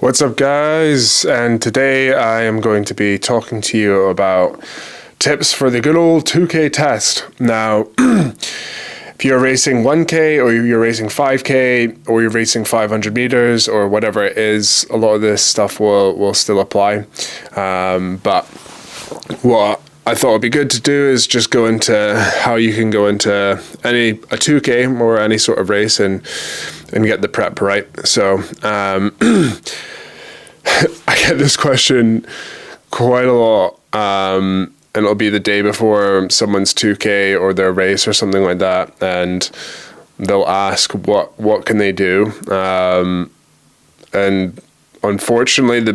What's up, guys? And today I am going to be talking to you about tips for the good old 2K test. Now, if you're racing 1K or you're racing 5K or you're racing 500 meters or whatever it is, a lot of this stuff will still apply. But what I thought would be good to do is just go into how you can go into a 2K or any sort of race and get the prep right. So I get this question quite a lot, and it'll be the day before someone's 2K or their race or something like that, and they'll ask what can they do, and unfortunately the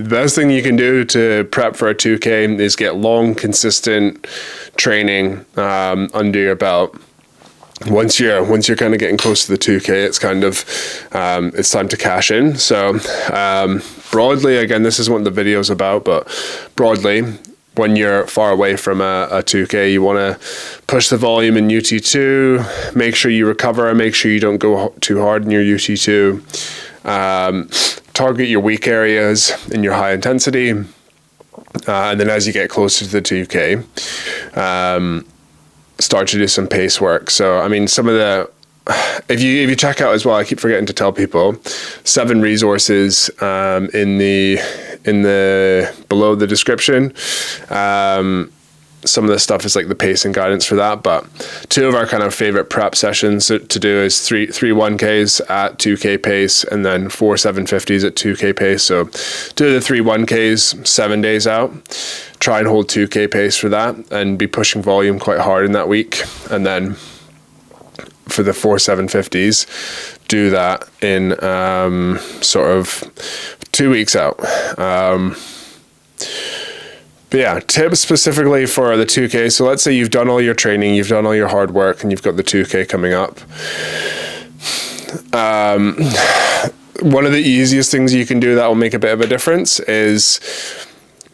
best thing you can do to prep for a 2K is get long, consistent training under your belt. Once you're kind of getting close to the 2K, it's kind of it's time to cash in. So broadly, again, this is what the video is about, but broadly, when you're far away from a 2K, you want to push the volume in UT2, make sure you recover, make sure you don't go too hard in your UT2, target your weak areas in your high intensity, and then as you get closer to the 2K, start to do some pace work. So, I mean, some of the, if you check out as well, I keep forgetting to tell people, 7 resources in the below the description. Some of the stuff is like the pacing guidance for that, but 2 of our kind of favorite prep sessions to do is three 1Ks at 2K pace and then 4 750s at 2K pace. So do the 3 1Ks 7 days out, try and hold 2K pace for that and be pushing volume quite hard in that week. And then for the 4 750s, do that in sort of 2 weeks out. But yeah, tips specifically for the 2K. So let's say you've done all your training, you've done all your hard work, and you've got the 2K coming up. One of the easiest things you can do that will make a bit of a difference is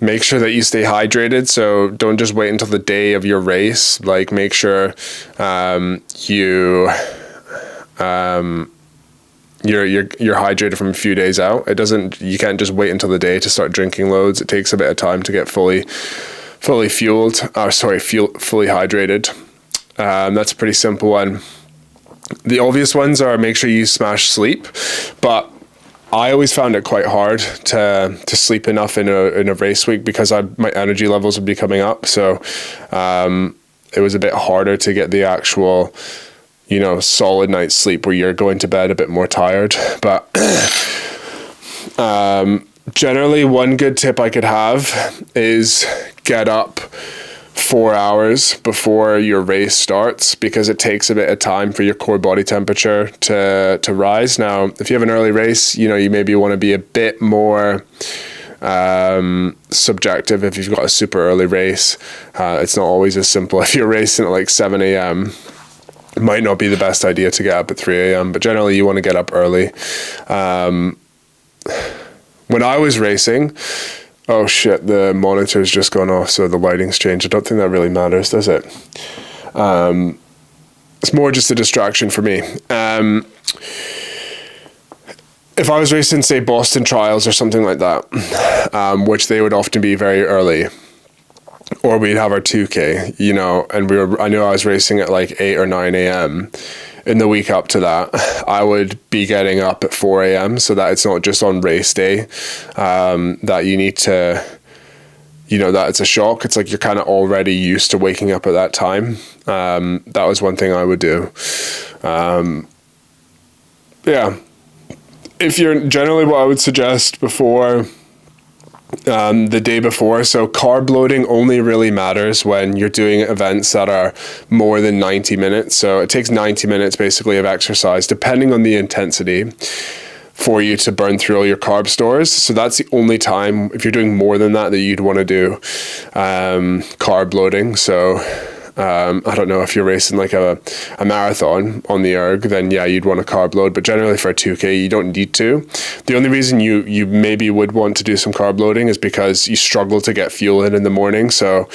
make sure that you stay hydrated. So don't just wait until the day of your race. Like, make sure you're hydrated from a few days out. You can't just wait until the day to start drinking loads. It takes a bit of time to get fully hydrated. That's a pretty simple one. The obvious ones are make sure you smash sleep, but I always found it quite hard to sleep enough in a race week because my energy levels would be coming up. So it was a bit harder to get the actual solid night's sleep where you're going to bed a bit more tired. But generally, one good tip I could have is get up 4 hours before your race starts, because it takes a bit of time for your core body temperature to rise. Now, if you have an early race, you maybe want to be a bit more subjective. If you've got a super early race, it's not always as simple. If you're racing at like 7 a.m., it might not be the best idea to get up at 3 a.m., but generally you want to get up early. When I was racing, oh shit, the monitor's just gone off, so the lighting's changed. I don't think that really matters, does it? It's more just a distraction for me. If I was racing, say, Boston Trials or something like that, which they would often be very early, or we'd have our 2K, and I knew I was racing at like 8 or 9 a.m. in the week up to that, I would be getting up at 4 a.m. so that it's not just on race day that you need to, that it's a shock. It's like you're kind of already used to waking up at that time. That was one thing I would do. Yeah. If you're generally what I would suggest before the day before. So carb loading only really matters when you're doing events that are more than 90 minutes. So it takes 90 minutes basically of exercise, depending on the intensity, for you to burn through all your carb stores. So that's the only time, if you're doing more than that you'd want to do carb loading. So I don't know, if you're racing like a marathon on the erg, then yeah, you'd want a carb load, but generally for a 2K, you don't need to. The only reason you maybe would want to do some carb loading is because you struggle to get fuel in the morning. So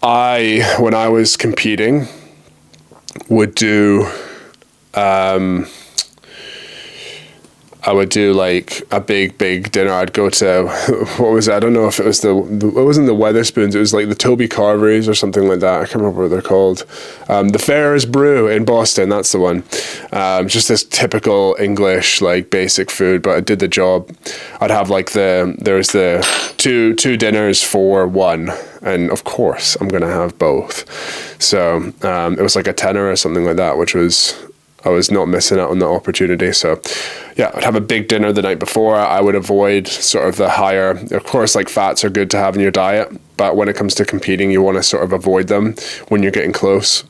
when I was competing, would do I would do like a big dinner. I'd go to, what was it? I don't know if it was it wasn't the Weatherspoons. It was like the Toby Carveries or something like that. I can't remember what they're called. The Ferrers Brew in Boston. That's the one. Just this typical English, like basic food, but it did the job. I'd have like there's the two dinners for one. And of course I'm going to have both. So, it was like a tenner or something like that, which was, I was not missing out on the opportunity. So yeah, I'd have a big dinner the night before. I would avoid sort of the higher, of course, like fats are good to have in your diet, but when it comes to competing, you want to sort of avoid them when you're getting close.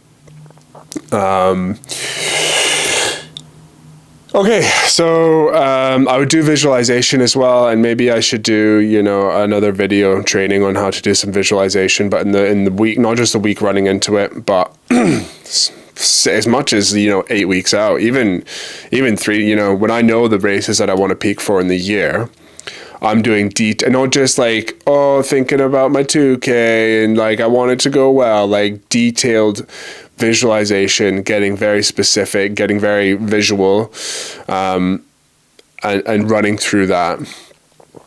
Okay, so I would do visualization as well, and maybe I should do, another video training on how to do some visualization, but in the week, not just a week running into it, but as much as 8 weeks out, even 3, when I know the races that I want to peak for in the year, I'm doing and not just like, thinking about my 2K and like I want it to go well, like detailed visualization, getting very specific, getting very visual, and running through that,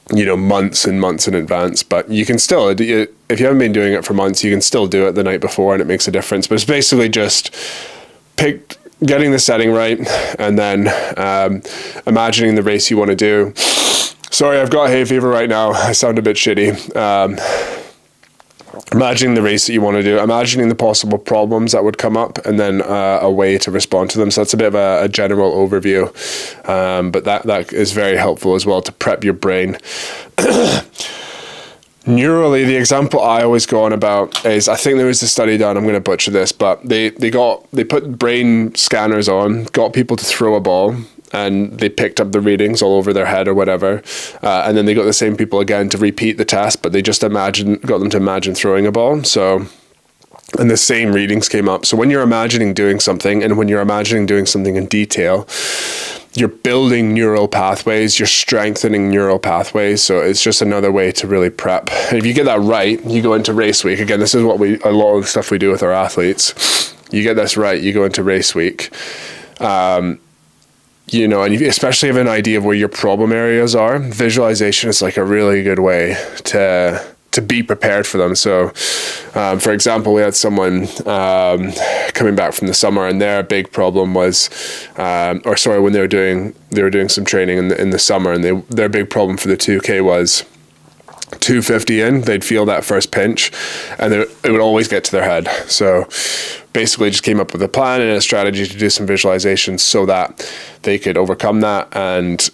months and months in advance. But you can still, if you haven't been doing it for months, you can still do it the night before and it makes a difference. But it's basically just getting the setting right, and then imagining the race you want to do. Sorry, I've got hay fever right now. I sound a bit shitty. Imagining the race that you want to do, imagining the possible problems that would come up, and then a way to respond to them. So that's a bit of a general overview, but that is very helpful as well to prep your brain. Neurally, the example I always go on about is, I think there was a study done, I'm going to butcher this, but they put brain scanners on, got people to throw a ball, and they picked up the readings all over their head or whatever, and then they got the same people again to repeat the test, but they just got them to imagine throwing a ball. So, and the same readings came up. So when you're imagining doing something, and when you're imagining doing something in detail, you're building neural pathways, you're strengthening neural pathways. So it's just another way to really prep. And if you get that right, you go into race week. Again, this is what a lot of the stuff we do with our athletes. You get this right, you go into race week. And especially have an idea of where your problem areas are. Visualization is like a really good way to be prepared for them. So, for example, we had someone coming back from the summer, and their big problem was, when they were doing some training in the summer, and their big problem for the 2K was 250 in, they'd feel that first pinch, and it would always get to their head. So basically just came up with a plan and a strategy to do some visualization so that they could overcome that. And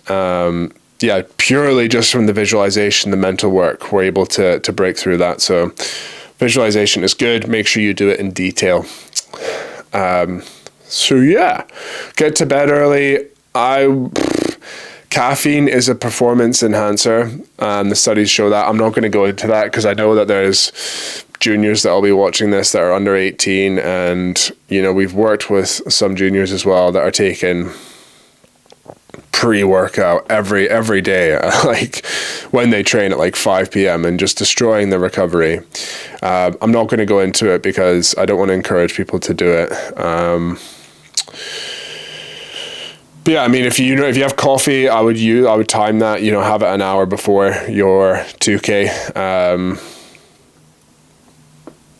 purely just from the visualization, the mental work, we're able to break through that. So visualization is good. Make sure you do it in detail. Get to bed early. Caffeine is a performance enhancer. The studies show that. I'm not going to go into that because I know that there's juniors that will be watching this that are under 18, and we've worked with some juniors as well that are taking pre-workout every day, like when they train at like 5 p.m. and just destroying the recovery. I'm not going to go into it because I don't want to encourage people to do it. But yeah, I mean, if you have coffee, I would time that, have it an hour before your 2K.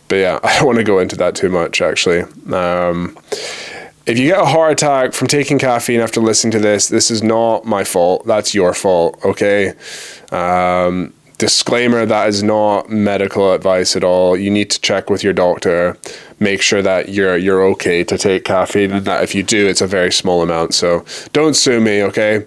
But yeah, I don't want to go into that too much, actually. If you get a heart attack from taking caffeine after listening to this is not my fault. That's your fault, okay? Disclaimer, that is not medical advice at all. You need to check with your doctor. Make sure that you're okay to take caffeine, and that if you do, it's a very small amount. So don't sue me, okay?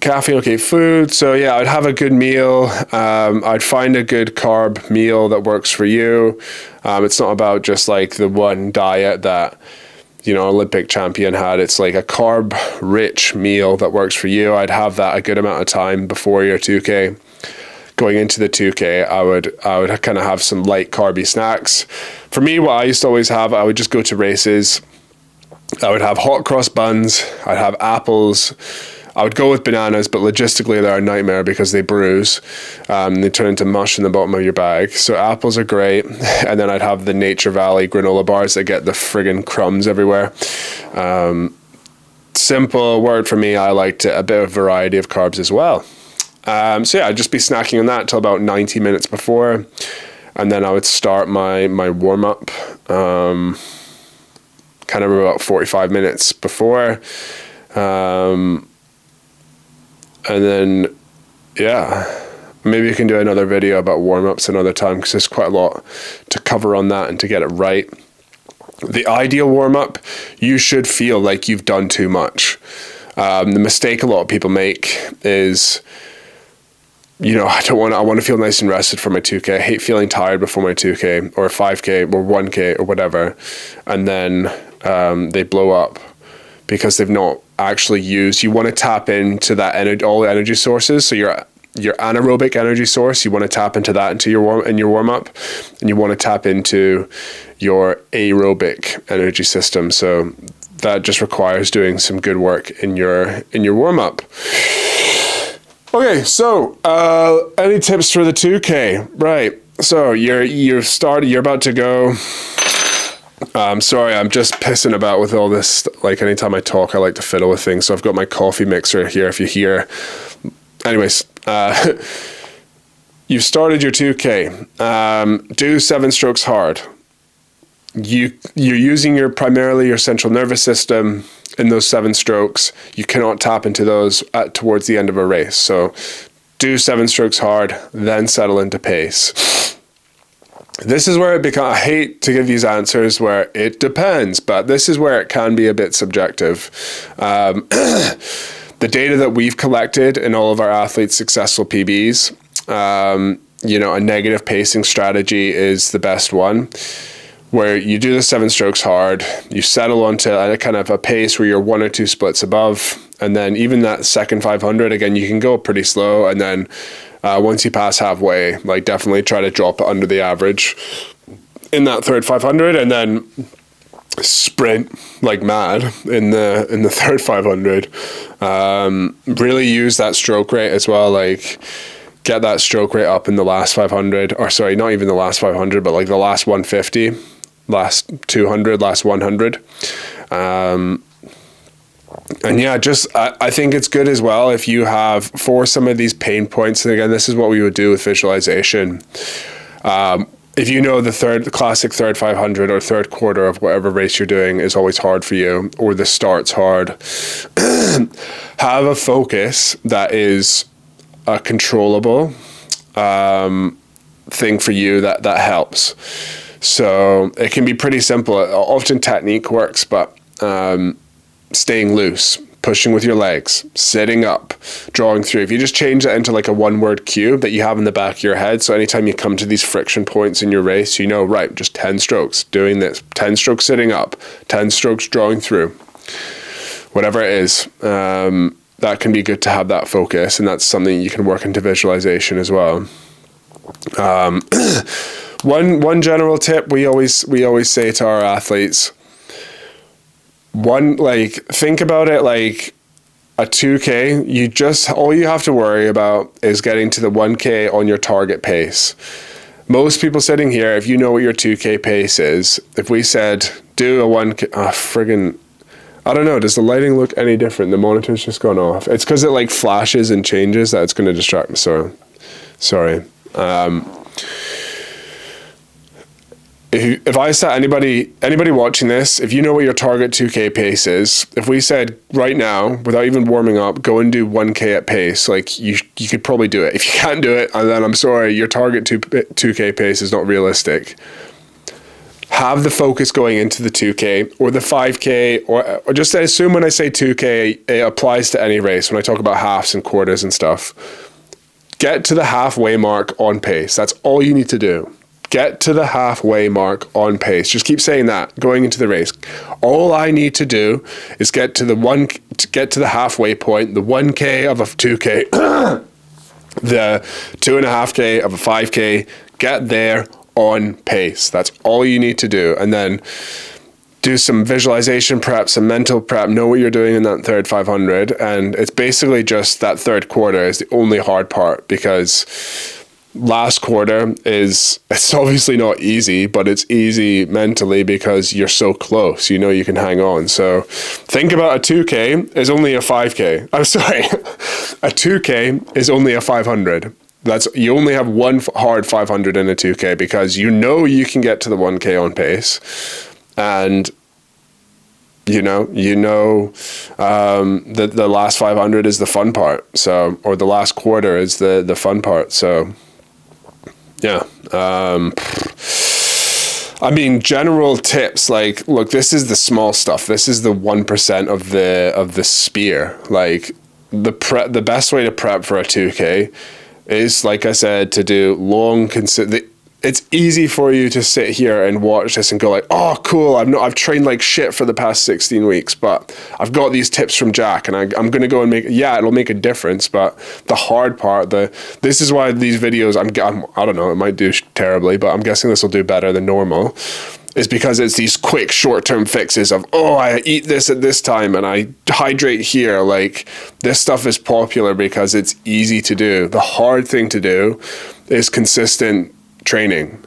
Caffeine, okay, food. So yeah, I'd have a good meal. I'd find a good carb meal that works for you. It's not about just like the one diet that, Olympic champion had. It's like a carb rich meal that works for you. I'd have that a good amount of time before your 2K. Going into the 2K, I would kind of have some light carby snacks. For me, what I used to always have, I would just go to races. I would have hot cross buns. I'd have apples. I would go with bananas, but logistically they're a nightmare because they bruise. They turn into mush in the bottom of your bag. So apples are great. And then I'd have the Nature Valley granola bars that get the friggin' crumbs everywhere. simple word for me. I liked a bit of variety of carbs as well. So yeah, I'd just be snacking on that till about 90 minutes before. And then I would start my warm-up kind of about 45 minutes before. And then, yeah, maybe you can do another video about warm-ups another time, because there's quite a lot to cover on that and to get it right. The ideal warm-up, you should feel like you've done too much. The mistake a lot of people make is, I want to feel nice and rested for my 2K. I hate feeling tired before my 2K or 5K or 1K or whatever. And then they blow up because they've not actually used. You want to tap into that energy, all the energy sources. So your anaerobic energy source, you want to tap into that into your warm up, and you want to tap into your aerobic energy system. So that just requires doing some good work in your warm up. Okay, so any tips for the 2K? Right. So you're about to go. Sorry, I'm just pissing about with all this. Like, anytime I talk, I like to fiddle with things. So I've got my coffee mixer here, if you hear. Anyways, you've started your 2K. Do 7 strokes hard. You're using primarily your central nervous system in those 7 strokes. You cannot tap into those towards the end of a race. So do 7 strokes hard, then settle into pace. This is where it becomes, I hate to give these answers where it depends, but this is where it can be a bit subjective. The data that we've collected in all of our athletes' successful PBs, a negative pacing strategy is the best one, where you do the 7 strokes hard, you settle onto a kind of a pace where you're 1 or 2 splits above, and then even that second 500, again, you can go pretty slow, and then once you pass halfway, like, definitely try to drop it under the average in that third 500, and then sprint like mad in the third 500. Really use that stroke rate as well, like get that stroke rate up in the last 500, or sorry, not even the last 500, but like the last 150, last 200, last 100. And yeah, I think it's good as well if you have, for some of these pain points, and again, this is what we would do with visualization. If you know the classic third 500 or third quarter of whatever race you're doing is always hard for you, or the start's hard, have a focus that is a controllable thing for you that helps. So it can be pretty simple. Often technique works, but staying loose, pushing with your legs, sitting up, drawing through. If you just change that into like a one-word cue that you have in the back of your head, so anytime you come to these friction points in your race, right, just 10 strokes doing this, 10 strokes sitting up, 10 strokes drawing through, whatever it is, that can be good to have that focus, and that's something you can work into visualization as well. One general tip we always say to our athletes, think about it like a 2K. All you have to worry about is getting to the 1K on your target pace. Most people sitting here, if you know what your 2K pace is, if we said do a 1K, I don't know, does the lighting look any different? The monitor's just gone off. It's because it like flashes and changes that it's going to distract me. Sorry. If I said anybody watching this, if you know what your target 2K pace is, if we said right now, without even warming up, go and do 1K at pace, like you could probably do it. If you can't do it, then I'm sorry, your target 2K pace is not realistic. Have the focus going into the 2K or the 5K, or just assume when I say 2K, it applies to any race. When I talk about halves and quarters and stuff, get to the halfway mark on pace. That's all you need to do. Get to the halfway mark on pace. Just keep saying that going into the race. All I need to do is get to the halfway point, the 1K of a 2K, the 2.5K of a 5K. Get there on pace. That's all you need to do. And then do some visualization prep, some mental prep, know what you're doing in that third 500. And it's basically just that third quarter is the only hard part, because last quarter it's obviously not easy, but it's easy mentally because you're so close, you know, you can hang on. So think about a 2K is only a 5K. I'm sorry. A 2K is only a 500. You only have one hard 500 in a 2K because you know you can get to the 1K on pace, and you know that the last 500 is the fun part. So, or the last quarter is the fun part. So yeah. I mean, general tips, like, look, this is the small stuff. This is the 1% of the spear. Like, the best way to prep for a 2K is, like I said, to do long, it's easy for you to sit here and watch this and go like, oh, cool, I've trained like shit for the past 16 weeks, but I've got these tips from Jack and I'm going to go and it'll make a difference. But the hard part, this is why these videos, I don't know, it might do terribly, but I'm guessing this will do better than normal, is because it's these quick short-term fixes of, oh, I eat this at this time and I hydrate here. Like, this stuff is popular because it's easy to do. The hard thing to do is consistent training,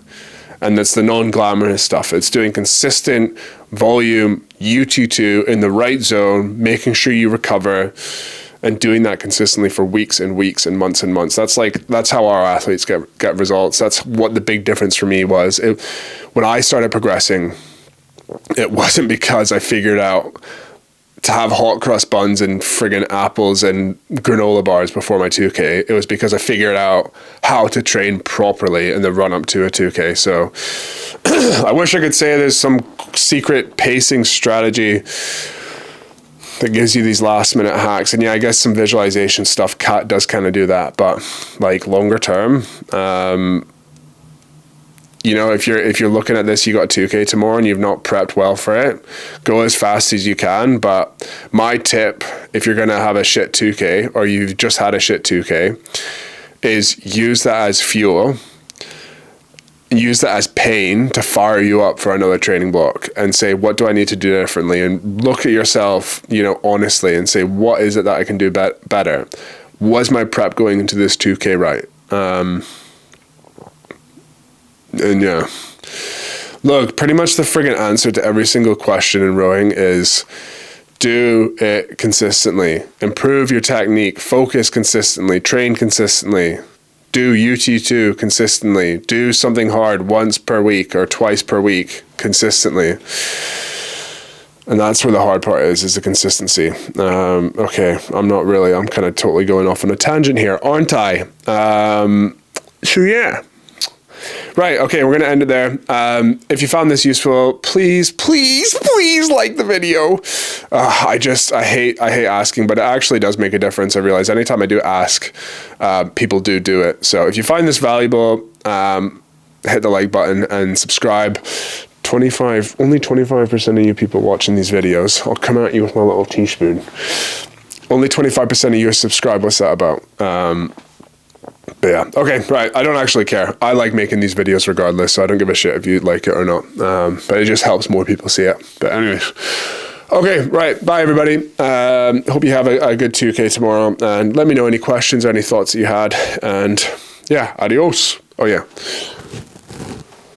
and that's the non-glamorous stuff. It's doing consistent volume UT2 in the right zone, making sure you recover, and doing that consistently for weeks and weeks and months and months. That's how our athletes get results. That's what the big difference for me was. When I started progressing, it wasn't because I figured out to have hot cross buns and friggin' apples and granola bars before my 2K. It was because I figured out how to train properly in the run up to a 2K. So I wish I could say there's some secret pacing strategy that gives you these last minute hacks. And yeah, I guess some visualization stuff does kind of do that. But like longer term, you know, if you're looking at this, you got a 2K tomorrow and you've not prepped well for it, go as fast as you can. But my tip, if you're going to have a shit 2K or you've just had a shit 2K, is use that as fuel. Use that as pain to fire you up for another training block and say, what do I need to do differently? And look at yourself, you know, honestly, and say, what is it that I can do better? Was my prep going into this 2K right? And yeah, look, pretty much the friggin' answer to every single question in rowing is do it consistently, improve your technique, focus consistently, train consistently, do UT2 consistently, do something hard once per week or twice per week consistently. And that's where the hard part is the consistency. Okay, I'm kind of totally going off on a tangent here, aren't I? So yeah. Right, okay, we're going to end it there. If you found this useful, please like the video. I hate asking, but it actually does make a difference. I realize anytime I do ask, people do it. So if you find this valuable, hit the like button and subscribe. Only 25% of you people watching these videos. I'll come at you with my little teaspoon. Only 25% of you are subscribed. What's that about? But yeah, okay, right. I don't actually care. I like making these videos regardless, so I don't give a shit if you like it or not. But it just helps more people see it. But anyways, okay, right. Bye, everybody. Hope you have a good 2K tomorrow. And let me know any questions or any thoughts that you had. And yeah, adios. Oh, yeah.